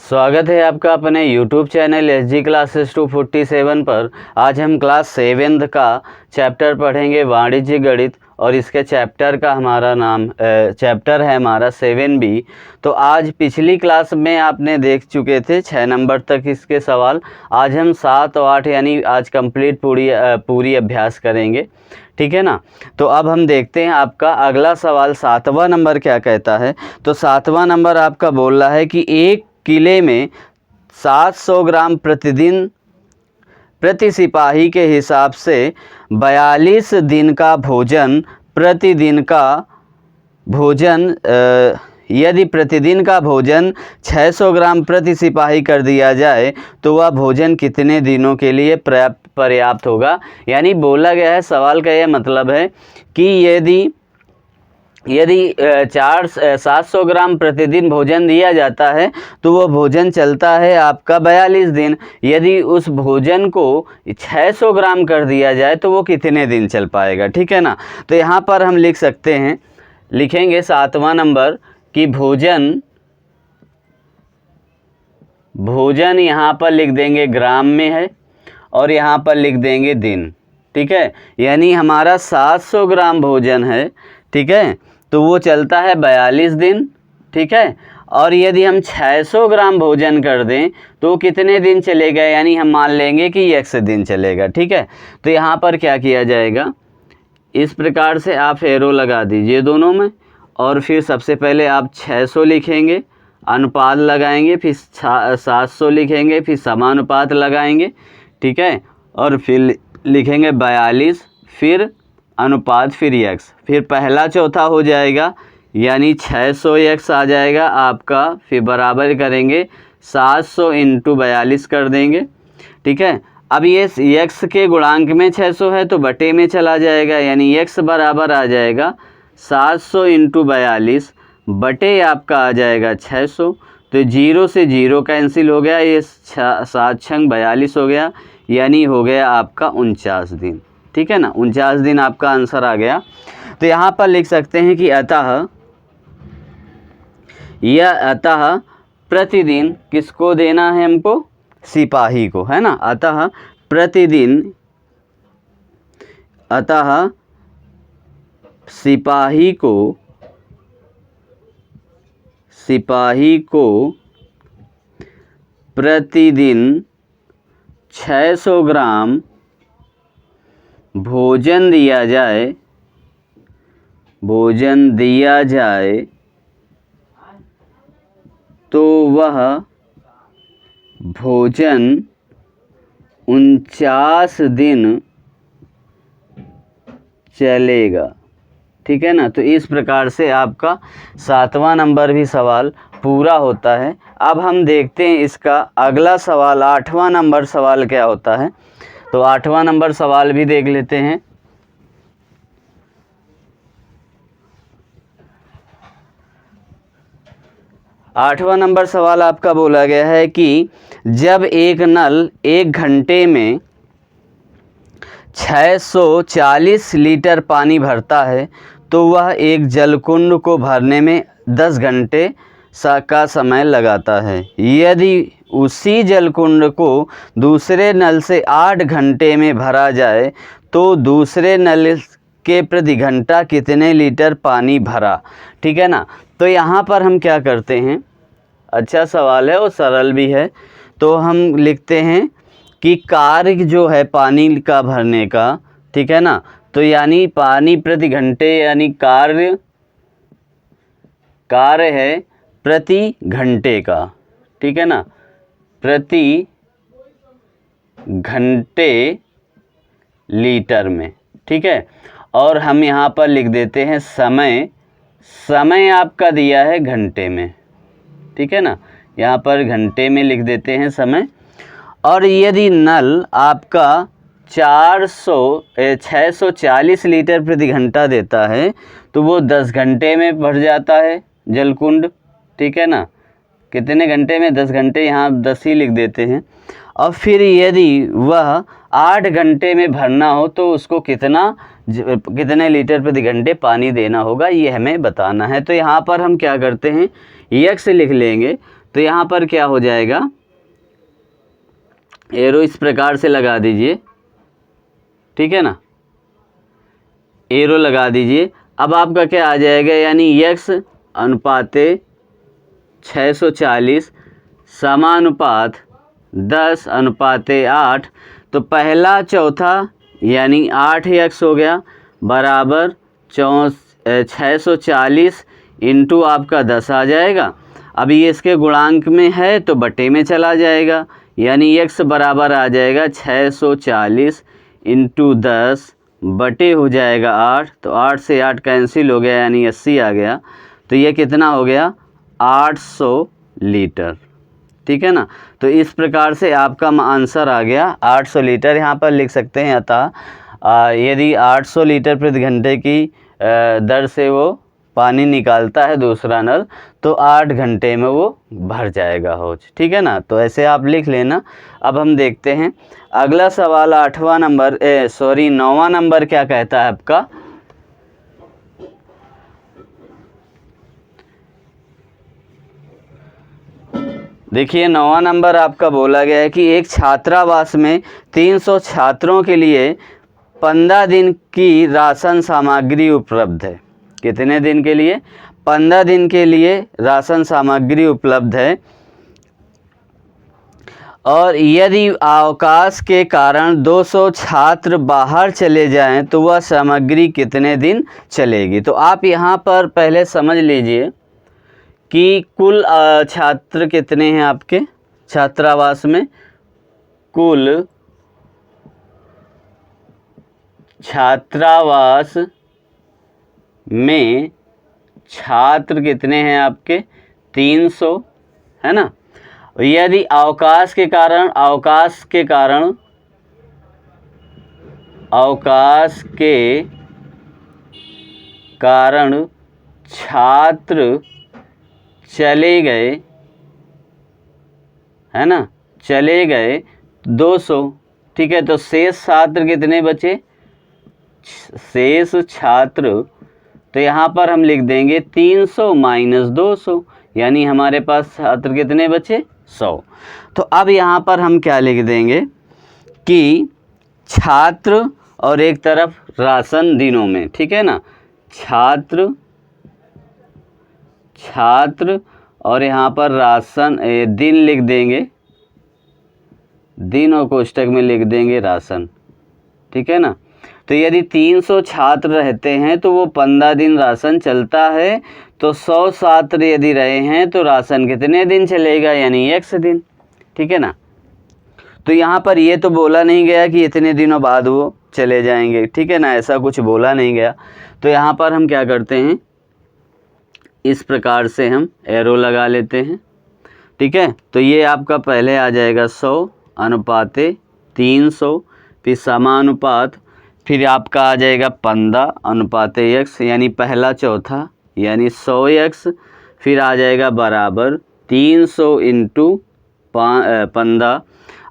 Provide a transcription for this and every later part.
स्वागत है आपका अपने YouTube चैनल SG क्लासेस 247 पर। आज हम क्लास 7th का चैप्टर पढ़ेंगे वाणिज्य गणित और इसके चैप्टर का हमारा नाम चैप्टर है हमारा 7B। तो आज पिछली क्लास में आपने देख चुके थे 6 नंबर तक इसके सवाल। आज हम 7 और 8 यानी आज कंप्लीट पूरी अभ्यास करेंगे, ठीक है ना। तो अब हम देखते हैं आपका अगला सवाल 7वां नंबर क्या कहता है। तो 7वां नंबर आपका बोल रहा है कि एक किले में 700 ग्राम प्रतिदिन प्रति सिपाही के हिसाब से 42 दिन का भोजन प्रतिदिन का भोजन यदि प्रतिदिन का भोजन 600 ग्राम प्रति सिपाही कर दिया जाए तो वह भोजन कितने दिनों के लिए पर्याप्त होगा। यानी बोला गया है, सवाल का यह मतलब है कि यदि 700 ग्राम प्रतिदिन भोजन दिया जाता है तो वो भोजन चलता है आपका 42 दिन। यदि उस भोजन को 600 ग्राम कर दिया जाए तो वो कितने दिन चल पाएगा, ठीक है ना। तो यहाँ पर हम लिख सकते हैं, लिखेंगे 7वां नंबर कि भोजन यहाँ पर लिख देंगे ग्राम में है और यहाँ पर लिख देंगे दिन, ठीक है। यानी हमारा 700 ग्राम भोजन है, ठीक है, तो वो चलता है 42 दिन, ठीक है। और यदि हम 600 ग्राम भोजन कर दें तो कितने दिन चलेगा, यानी हम मान लेंगे कि x दिन चलेगा, ठीक है। तो यहाँ पर क्या किया जाएगा, इस प्रकार से आप एरो लगा दीजिए दोनों में और फिर सबसे पहले आप 600 लिखेंगे, अनुपात लगाएंगे, फिर 700 लिखेंगे, फिर समानुपात लगाएंगे, ठीक है, और फिर लिखेंगे 42, फिर अनुपात, फिर x, फिर पहला चौथा हो जाएगा यानी 600x आ जाएगा आपका, फिर बराबर करेंगे 700 × 42 कर देंगे, ठीक है। अब ये x के गुणांक में 600 है तो बटे में चला जाएगा, यानी x बराबर आ जाएगा 700 × 42 बटे आपका आ जाएगा 600। तो 0 से 0 कैंसिल हो गया, ये 7 छंग 42 हो गया, यानी हो गया आपका 49 दिन, ठीक है ना। 49 दिन आपका आंसर आ गया। तो यहाँ पर लिख सकते हैं कि अतः प्रतिदिन किसको देना है हमको, सिपाही को, है ना। अतः सिपाही को प्रतिदिन 600 ग्राम भोजन दिया जाए तो वह भोजन 49 दिन चलेगा, ठीक है ना। तो इस प्रकार से आपका 7वां नंबर भी सवाल पूरा होता है। अब हम देखते हैं इसका अगला सवाल 8वां नंबर सवाल क्या होता है। तो 8वां नंबर सवाल भी देख लेते हैं। आठवां नंबर सवाल आपका बोला गया है कि जब एक नल 1 घंटे में 640 लीटर पानी भरता है तो वह एक जलकुंड को भरने में 10 घंटे का समय लगाता है। यदि उसी जलकुंड को दूसरे नल से 8 घंटे में भरा जाए तो दूसरे नल के प्रति घंटा कितने लीटर पानी भरा, ठीक है ना। तो यहाँ पर हम क्या करते हैं, अच्छा सवाल है और सरल भी है। तो हम लिखते हैं कि कार्य जो है पानी का भरने का, ठीक है ना, तो यानी पानी प्रति घंटे, यानी कार्य है प्रति घंटे का, ठीक है ना, प्रति घंटे लीटर में, ठीक है। और हम यहाँ पर लिख देते हैं समय आपका दिया है घंटे में, ठीक है ना, यहाँ पर घंटे में लिख देते हैं समय। और यदि नल आपका 640 लीटर प्रति घंटा देता है तो वो 10 घंटे में भर जाता है जलकुंड, ठीक है ना। कितने घंटे में, 10 घंटे, यहाँ 10 ही लिख देते हैं। और फिर यदि वह 8 घंटे में भरना हो तो उसको कितने लीटर प्रति घंटे पानी देना होगा, ये हमें बताना है। तो यहाँ पर हम क्या करते हैं, x लिख लेंगे। तो यहाँ पर क्या हो जाएगा, एरो इस प्रकार से लगा दीजिए, ठीक है ना, एरो लगा दीजिए। अब आपका क्या आ जाएगा, यानी x अनुपाते 640 समानुपात 10 अनुपाते 8। तो पहला चौथा यानी 8x हो गया बराबर 640 इंटू आपका 10 आ जाएगा। अब ये इसके गुणांक में है तो बटे में चला जाएगा, यानी x बराबर आ जाएगा 640 इंटू 10 बटे हो जाएगा 8। तो 8 से 8 कैंसिल हो गया, यानी 80 आ गया। तो ये कितना हो गया, 800 लीटर, ठीक है ना। तो इस प्रकार से आपका आंसर आ गया 800 लीटर। यहाँ पर लिख सकते हैं, अतः यदि 800 लीटर प्रति घंटे की दर से वो पानी निकालता है दूसरा नल, तो 8 घंटे में वो भर जाएगा हौज, ठीक है ना। तो ऐसे आप लिख लेना। अब हम देखते हैं अगला सवाल, 9वां नंबर क्या कहता है आपका। देखिए 9वां नंबर आपका बोला गया है कि एक छात्रावास में 300 छात्रों के लिए 15 दिन की राशन सामग्री उपलब्ध है। कितने दिन के लिए, 15 दिन के लिए राशन सामग्री उपलब्ध है। और यदि अवकाश के कारण 200 छात्र बाहर चले जाएं तो वह सामग्री कितने दिन चलेगी। तो आप यहाँ पर पहले समझ लीजिए कि कुल छात्र कितने हैं आपके छात्रावास में। कुल छात्रावास में छात्र कितने हैं आपके, 300, है ना। यदि अवकाश के कारण छात्र चले गए, है ना, चले गए 200, ठीक है। तो शेष छात्र कितने बचे, शेष छात्र, तो यहाँ पर हम लिख देंगे 300 माइनस 200, यानी हमारे पास छात्र कितने बचे, 100। तो अब यहाँ पर हम क्या लिख देंगे कि छात्र और एक तरफ राशन दिनों में, ठीक है ना, छात्र और यहाँ पर राशन दिन लिख देंगे, दिन और कोष्टक में लिख देंगे राशन, ठीक है ना। तो यदि 300 छात्र रहते हैं तो वो 15 दिन राशन चलता है। तो 100 छात्र यदि रहे हैं तो राशन कितने दिन चलेगा, यानी 1 दिन, ठीक है ना। तो यहाँ पर ये तो बोला नहीं गया कि इतने दिनों बाद वो चले जाएंगे, ठीक है ना, ऐसा कुछ बोला नहीं गया। तो यहाँ पर हम क्या करते हैं, इस प्रकार से हम एरो लगा लेते हैं, ठीक है। तो ये आपका पहले आ जाएगा 100 अनुपाते 300, फिर समानुपात, फिर आपका आ जाएगा 15 अनुपाते x, यानी पहला चौथा, यानी 100x, फिर आ जाएगा बराबर 300 इंटू 15।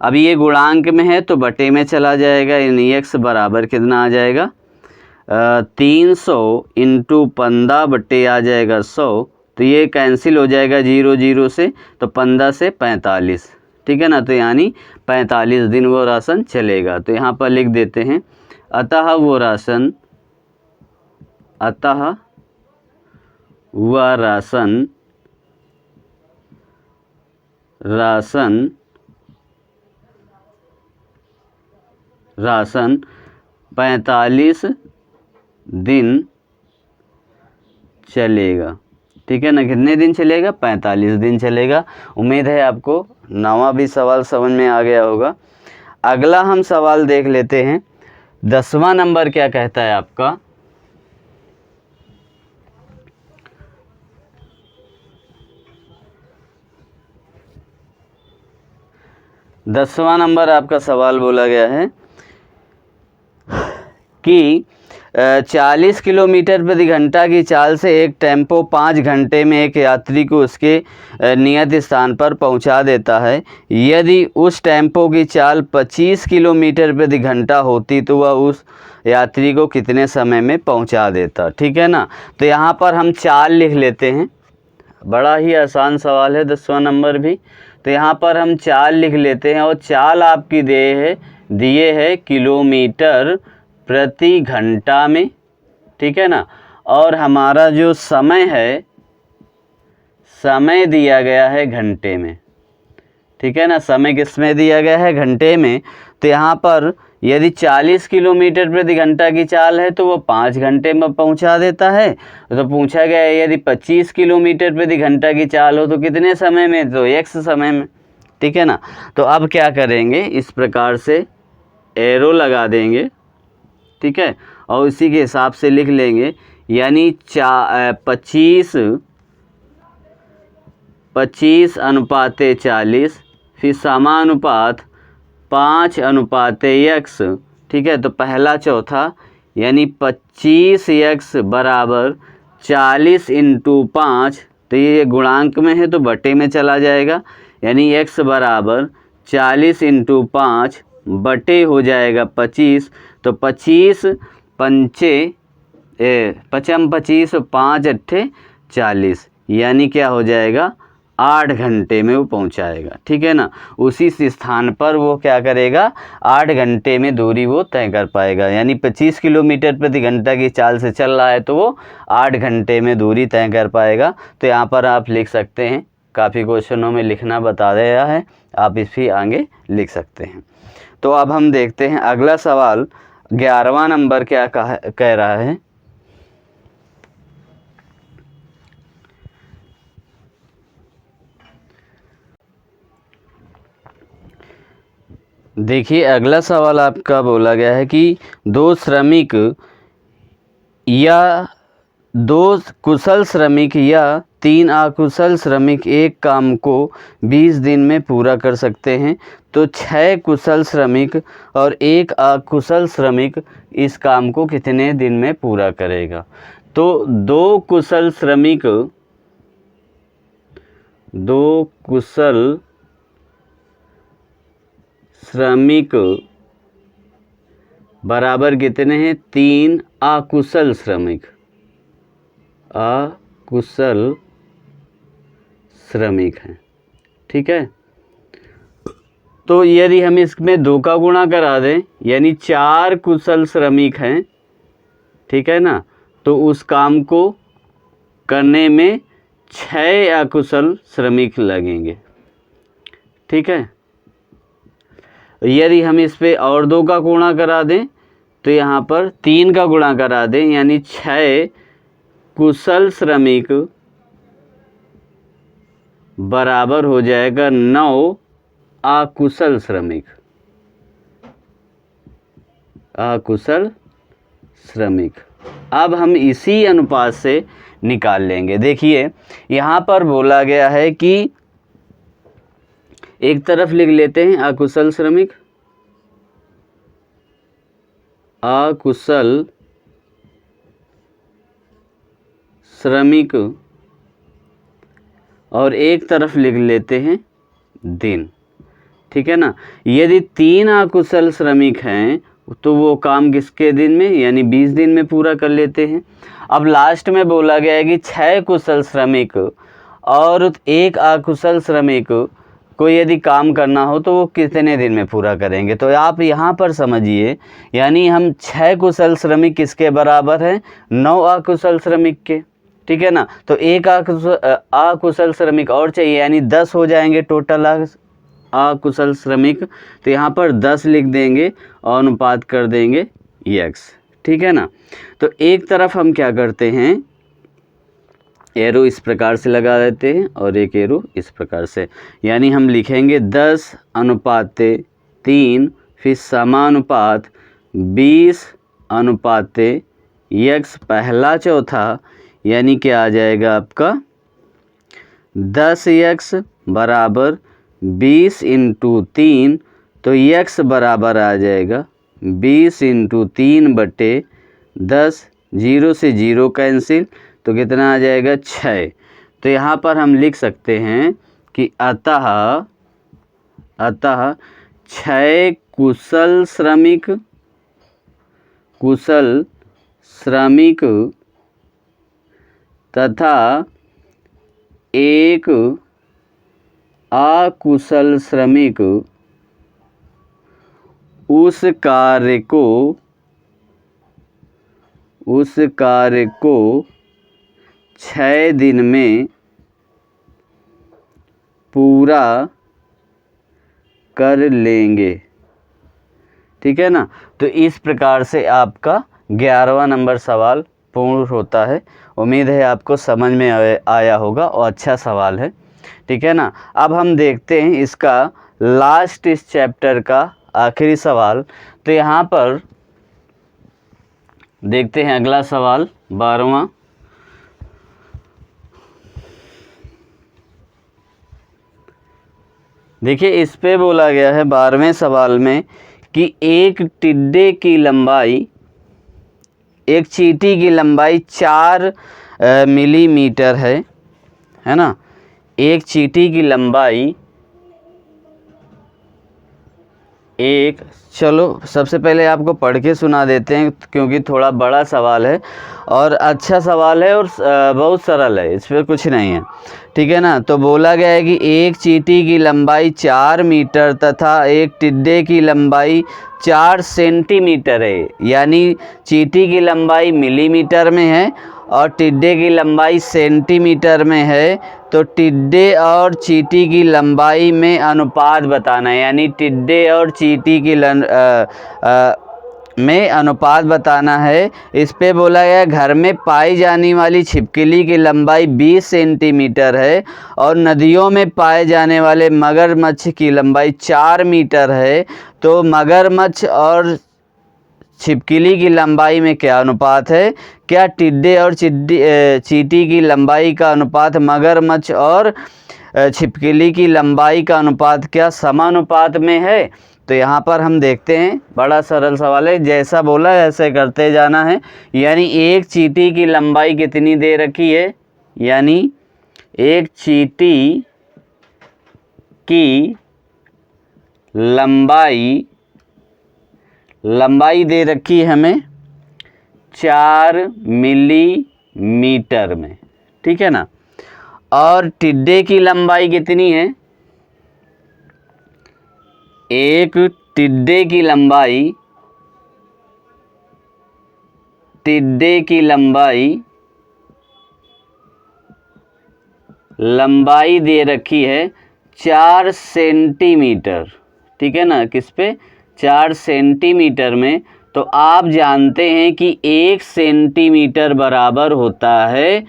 अब ये गुणांक में है तो बटे में चला जाएगा, यानी x बराबर कितना आ जाएगा, 300 इंटू 15 बटे आ जाएगा 100। तो ये कैंसिल हो जाएगा 0 0 से, तो 15 से 45, ठीक है ना। तो यानी 45 दिन वो राशन चलेगा। तो यहाँ पर लिख देते हैं, अतः वह राशन 45 दिन चलेगा, ठीक है ना। कितने दिन चलेगा, 45 दिन चलेगा। उम्मीद है आपको 9वां भी सवाल समझ में आ गया होगा। अगला हम सवाल देख लेते हैं, 10वां नंबर क्या कहता है आपका। दसवां नंबर आपका सवाल बोला गया है कि 40 किलोमीटर प्रति घंटा की चाल से एक टेम्पो 5 घंटे में एक यात्री को उसके नियत स्थान पर पहुंचा देता है। यदि उस टेम्पो की चाल 25 किलोमीटर प्रति घंटा होती तो वह उस यात्री को कितने समय में पहुंचा देता, ठीक है ना। तो यहाँ पर हम चाल लिख लेते हैं, बड़ा ही आसान सवाल है 10वां नंबर भी। तो यहाँ पर हम चाल लिख लेते हैं, और चाल आपकी दिए है किलोमीटर प्रति घंटा में, ठीक है ना। और हमारा जो समय है, समय दिया गया है घंटे में, ठीक है ना। समय किस में दिया गया है? घंटे में। तो यहाँ पर यदि 40 किलोमीटर प्रति घंटा की चाल है तो वो 5 घंटे में पहुँचा देता है। तो पूछा गया है यदि 25 किलोमीटर प्रति घंटा की चाल हो तो कितने समय में? तो x समय में, ठीक है ना। तो अब क्या करेंगे, इस प्रकार से एरो लगा देंगे, ठीक है, और इसी के हिसाब से लिख लेंगे। यानी 25 अनुपाते 40, फिर समानुपात 5/x, ठीक है। तो पहला चौथा, यानी 25x बराबर 40 × 5, तो ये गुणांक में है तो बटे में चला जाएगा, यानी x बराबर 40 × 5 बटे हो जाएगा 25। तो 25 पंचे 25 5 अट्ठे 40, यानी क्या हो जाएगा? 8 घंटे में वो पहुंचाएगा, ठीक है ना। उसी स्थान पर वो क्या करेगा? 8 घंटे में दूरी वो तय कर पाएगा। यानी 25 किलोमीटर प्रति घंटा की चाल से चल रहा है तो वो 8 घंटे में दूरी तय कर पाएगा। तो यहाँ पर आप लिख सकते हैं, काफ़ी क्वेश्चनों में लिखना बता दिया है, आप इसी आगे लिख सकते हैं। तो अब हम देखते हैं अगला सवाल 11वां नंबर क्या कह रहा है। देखिए अगला सवाल आपका बोला गया है कि 2 श्रमिक या 2 कुशल श्रमिक या 3 अकुशल श्रमिक एक काम को 20 दिन में पूरा कर सकते हैं। तो 6 कुशल श्रमिक और 1 अकुशल श्रमिक इस काम को कितने दिन में पूरा करेगा? तो 2 कुशल श्रमिक बराबर कितने हैं? 3 अकुशल श्रमिक हैं, ठीक है। तो यदि हम इसमें 2 का गुणा करा दें, यानी 4 कुशल श्रमिक हैं, ठीक है ना, तो उस काम को करने में 6 अकुशल श्रमिक लगेंगे, ठीक है। यदि हम इस पे और 2 का गुणा करा दें तो यहाँ पर 3 का गुणा करा दें, यानी 6 कुशल श्रमिक बराबर हो जाएगा 9 अकुशल श्रमिक। अब हम इसी अनुपात से निकाल लेंगे। देखिए यहाँ पर बोला गया है कि एक तरफ लिख लेते हैं अकुशल श्रमिक और एक तरफ लिख लेते हैं दिन, ठीक है ना। यदि 3 अकुशल श्रमिक हैं तो वो काम किसके दिन में, यानी 20 दिन में पूरा कर लेते हैं। अब लास्ट में बोला गया है कि 6 कुशल श्रमिक और 1 अकुशल श्रमिक को यदि काम करना हो तो वो कितने दिन में पूरा करेंगे। तो आप यहाँ पर समझिए, यानी हम 6 कुशल श्रमिक किसके बराबर हैं? 9 अकुशल श्रमिक के, ठीक है ना। तो 1 अकुशल श्रमिक और चाहिए, यानी 10 हो जाएंगे टोटल अकुशल श्रमिक। तो यहाँ पर 10 लिख देंगे और अनुपात कर देंगे x, ठीक है ना। तो एक तरफ हम क्या करते हैं, एरो इस प्रकार से लगा देते हैं और एक एरो इस प्रकार से, यानी हम लिखेंगे 10/3, फिर समानुपात 20/x पहला चौथा, यानी क्या आ जाएगा आपका 10x बराबर 20 × 3, तो x बराबर आ जाएगा 20 × 3 बटे 10, 0 से 0 कैंसिल, तो कितना आ जाएगा 6। तो यहाँ पर हम लिख सकते हैं कि अतः 6 कुशल श्रमिक तथा एक अकुशल श्रमिक उस कार्य को 6 दिन में पूरा कर लेंगे। ठीक है ना। तो इस प्रकार से आपका 11वां नंबर सवाल पूर्ण होता है। उम्मीद है आपको समझ में आया होगा और अच्छा सवाल है। ठीक है ना। अब हम देखते हैं इसका लास्ट इस चैप्टर का आखिरी सवाल। तो यहाँ पर देखते हैं अगला सवाल 12वां। देखिए इस पे बोला गया है 12वें सवाल में कि एक टिड्डे की लंबाई, एक चींटी की लंबाई 4 मिलीमीटर है ना। एक चींटी की लंबाई चलो सबसे पहले आपको पढ़ के सुना देते हैं क्योंकि थोड़ा बड़ा सवाल है और अच्छा सवाल है और बहुत सरल है, इस पर कुछ नहीं है। ठीक है ना। तो बोला गया है कि एक चींटी की लंबाई 4 मीटर तथा एक टिड्डे की लंबाई 4 सेंटीमीटर है। यानी चींटी की लंबाई मिलीमीटर में है और टिड्डे की लंबाई सेंटीमीटर में है। तो टिड्डे और चींटी की लंबाई में अनुपात बताना है, यानी टिड्डे और चींटी की में अनुपात बताना है। इस पे बोला गया घर में पाई जाने वाली छिपकली की लंबाई 20 सेंटीमीटर है और नदियों में पाए जाने वाले मगरमच्छ की लंबाई 4 मीटर है। तो मगरमच्छ और छिपकली की लंबाई में क्या अनुपात है? क्या टिड्डे और चींटी की लंबाई का अनुपात मगरमच्छ और छिपकली की लंबाई का अनुपात क्या समानुपात में है? तो यहाँ पर हम देखते हैं, बड़ा सरल सवाल है, जैसा बोला ऐसे करते जाना है। यानी एक चींटी की लंबाई कितनी दे रखी है? यानी एक चींटी की लंबाई दे रखी है हमें 4 मिलीमीटर में। ठीक है ना। और टिड्डे की लंबाई कितनी है? एक टिड्डे की लंबाई दे रखी है 4 सेंटीमीटर। ठीक है ना। किस पे? 4 सेंटीमीटर में। तो आप जानते हैं कि 1 सेंटीमीटर बराबर होता है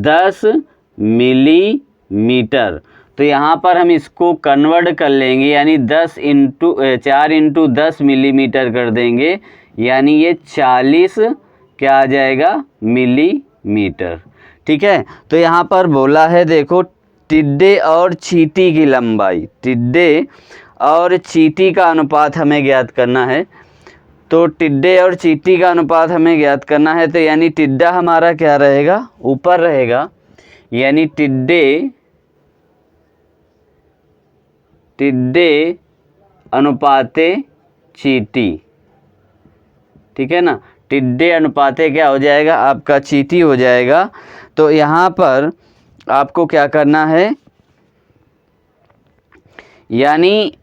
10 मिलीमीटर। तो यहाँ पर हम इसको कन्वर्ट कर लेंगे, यानी 4 इंटू 10 मिलीमीटर कर देंगे, यानी ये 40 क्या आ जाएगा? मिलीमीटर। ठीक है। तो यहाँ पर बोला है, देखो, टिड्डे और चींटी की लंबाई, टिड्डे और चींटी का अनुपात हमें ज्ञात करना है। तो टिड्डे और चींटी का अनुपात हमें ज्ञात करना है। तो यानी टिड्डा हमारा क्या रहेगा? ऊपर रहेगा, यानी टिड्डे अनुपाते चींटी। ठीक है ना। टिड्डे अनुपाते क्या हो जाएगा? आपका चींटी हो जाएगा। तो यहाँ पर आपको क्या करना है, यानी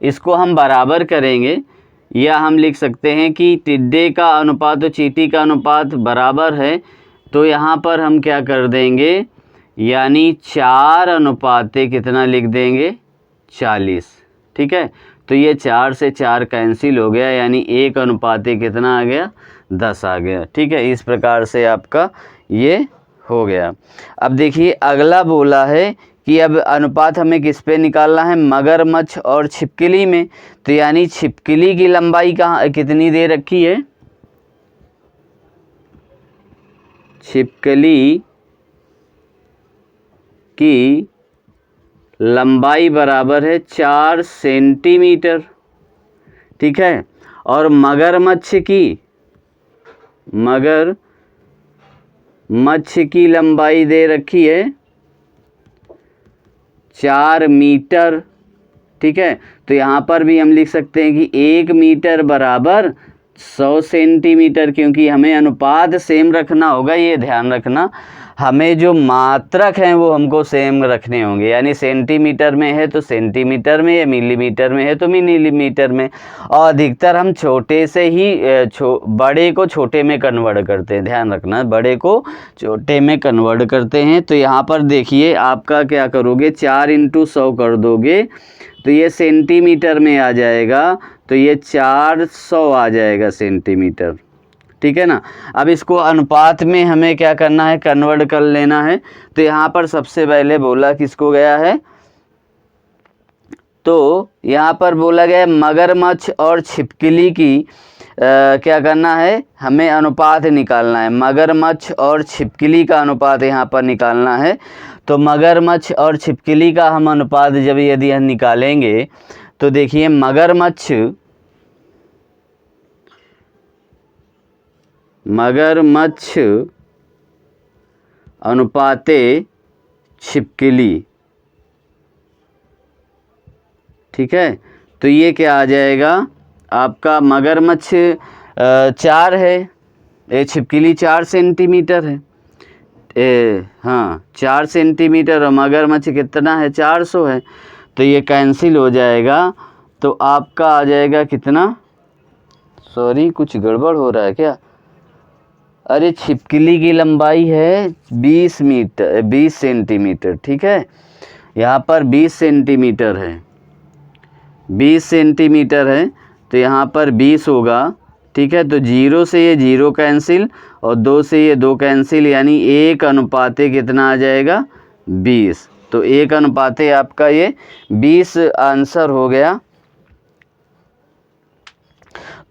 इसको हम बराबर करेंगे, या हम लिख सकते हैं कि टिड्डे का अनुपात और चींटी का अनुपात बराबर है। तो यहाँ पर हम क्या कर देंगे, यानी 4 अनुपाते कितना लिख देंगे? 40। ठीक है। तो ये 4 से 4 कैंसिल हो गया, यानी 1 अनुपाते कितना आ गया? 10 आ गया। ठीक है। इस प्रकार से आपका ये हो गया। अब देखिए अगला बोला है कि अब अनुपात हमें किस पे निकालना है? मगरमच्छ और छिपकली में। तो यानी छिपकली की लंबाई कितनी दे रखी है? छिपकली की लंबाई बराबर है 4 सेंटीमीटर। ठीक है। और मगरमच्छ की लंबाई दे रखी है 4 मीटर। ठीक है। तो यहाँ पर भी हम लिख सकते हैं कि 1 मीटर बराबर 100 सेंटीमीटर, क्योंकि हमें अनुपात सेम रखना होगा, ये ध्यान रखना। हमें जो मात्रक हैं वो हमको सेम रखने होंगे, यानी सेंटीमीटर में है तो सेंटीमीटर में, या मिलीमीटर में है तो मिलीमीटर में। और अधिकतर हम छोटे से ही बड़े को छोटे में कन्वर्ट करते हैं, ध्यान रखना, बड़े को छोटे में कन्वर्ट करते हैं। तो यहाँ पर देखिए आपका क्या करोगे, 4 × 100 कर दोगे तो ये सेंटीमीटर में आ जाएगा, तो ये 400 आ जाएगा सेंटीमीटर, ठीक है ना। अब इसको अनुपात में हमें क्या करना है, कन्वर्ट कर लेना है। तो यहाँ पर सबसे पहले बोला किसको गया है, तो यहाँ पर बोला गया मगरमच्छ और छिपकली की क्या करना है, हमें अनुपात निकालना है। मगरमच्छ और छिपकली का अनुपात यहाँ पर निकालना है। तो मगरमच्छ और छिपकली का हम अनुपात जब यदि हम निकालेंगे तो देखिए मगरमच्छ अनुपाते छिपकली, ठीक है। तो ये क्या आ जाएगा आपका, मगरमच्छ 4 है, ये छिपकली 4 सेंटीमीटर है, हाँ 4 सेंटीमीटर, और मगरमच्छ कितना है, 400 है। तो ये कैंसिल हो जाएगा, तो आपका आ जाएगा कितना, सॉरी कुछ गड़बड़ हो रहा है क्या, अरे छिपकली की लंबाई है 20 सेंटीमीटर, ठीक है। यहाँ पर 20 सेंटीमीटर है, 20 सेंटीमीटर है, तो यहाँ पर 20 होगा, ठीक है। तो 0 से ये 0 कैंसिल और 2 से ये 2 कैंसिल, यानी 1 अनुपाते कितना आ जाएगा, 20। तो 1 अनुपाते आपका ये 20 आंसर हो गया।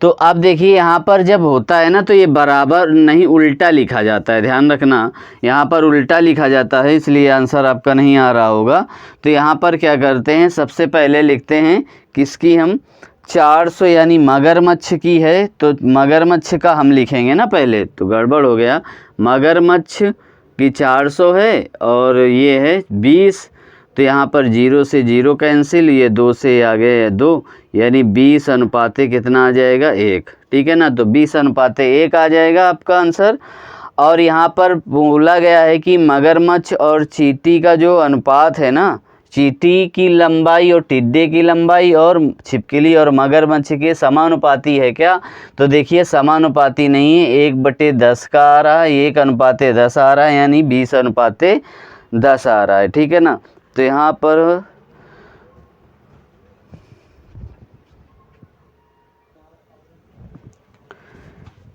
तो अब देखिए यहाँ पर जब होता है ना तो ये बराबर नहीं, उल्टा लिखा जाता है, ध्यान रखना, यहाँ पर उल्टा लिखा जाता है, इसलिए आंसर आपका नहीं आ रहा होगा। तो यहाँ पर क्या करते हैं, सबसे पहले लिखते हैं किसकी, हम 400 यानी मगरमच्छ की है, तो मगरमच्छ का हम लिखेंगे ना पहले, तो गड़बड़ हो गया, मगरमच्छ की 400 है और ये है 20। तो यहाँ पर 0 से 0 कैंसिल, ये 2 से आ गए 2, यानी 20 अनुपाते कितना आ जाएगा, 1, ठीक है ना। तो 20 अनुपाते 1 आ जाएगा आपका आंसर। और यहाँ पर बोला गया है कि मगरमच्छ और चींटी का जो अनुपात है ना, चींटी की लंबाई और टिड्डे की लंबाई और छिपकली और मगरमच्छ के समानुपाती है क्या, तो देखिए समानुपाती नहीं है, 1/10 का आ रहा है, 1 अनुपाते 10 आ रहा है, यानी 20 अनुपाते 10 आ रहा है, ठीक है ना। तो यहाँ पर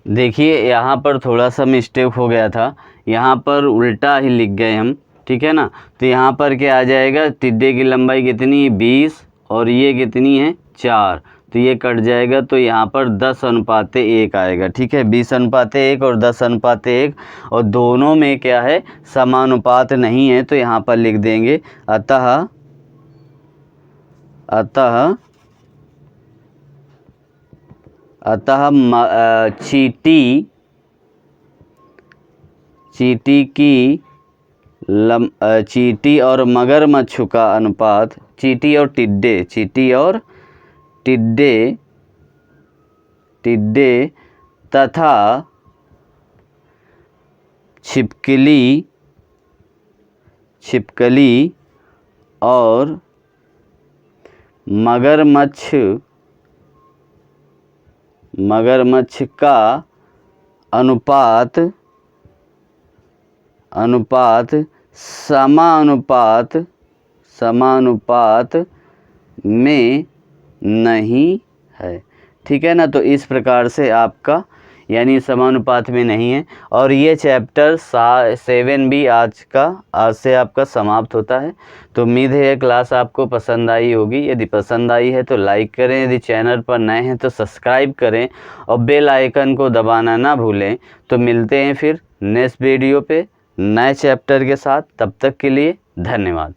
देखिए यहाँ पर थोड़ा सा मिस्टेक हो गया था, यहाँ पर उल्टा ही लिख गए हम, ठीक है ना। तो यहाँ पर क्या आ जाएगा, टिड्डे की लंबाई कितनी है 20 और ये कितनी है 4, तो ये कट जाएगा, तो यहाँ पर 10 अनुपाते 1 आएगा, ठीक है। 20 अनुपाते 1 और 10 अनुपाते 1, और दोनों में क्या है, समानुपात नहीं है, तो यहाँ पर लिख देंगे अतः चींटी और मगरमच्छ का अनुपात, चींटी और टिड्डे तथा छिपकली और मगरमच्छ का अनुपात समानुपात में नहीं है, ठीक है ना। तो इस प्रकार से आपका यानी समानुपात में नहीं है, और ये चैप्टर 7B आज से आपका समाप्त होता है। तो उम्मीद है ये क्लास आपको पसंद आई होगी, यदि पसंद आई है तो लाइक करें, यदि चैनल पर नए हैं तो सब्सक्राइब करें और बेल आइकन को दबाना ना भूलें। तो मिलते हैं फिर नेक्स्ट वीडियो पे नए चैप्टर के साथ, तब तक के लिए धन्यवाद।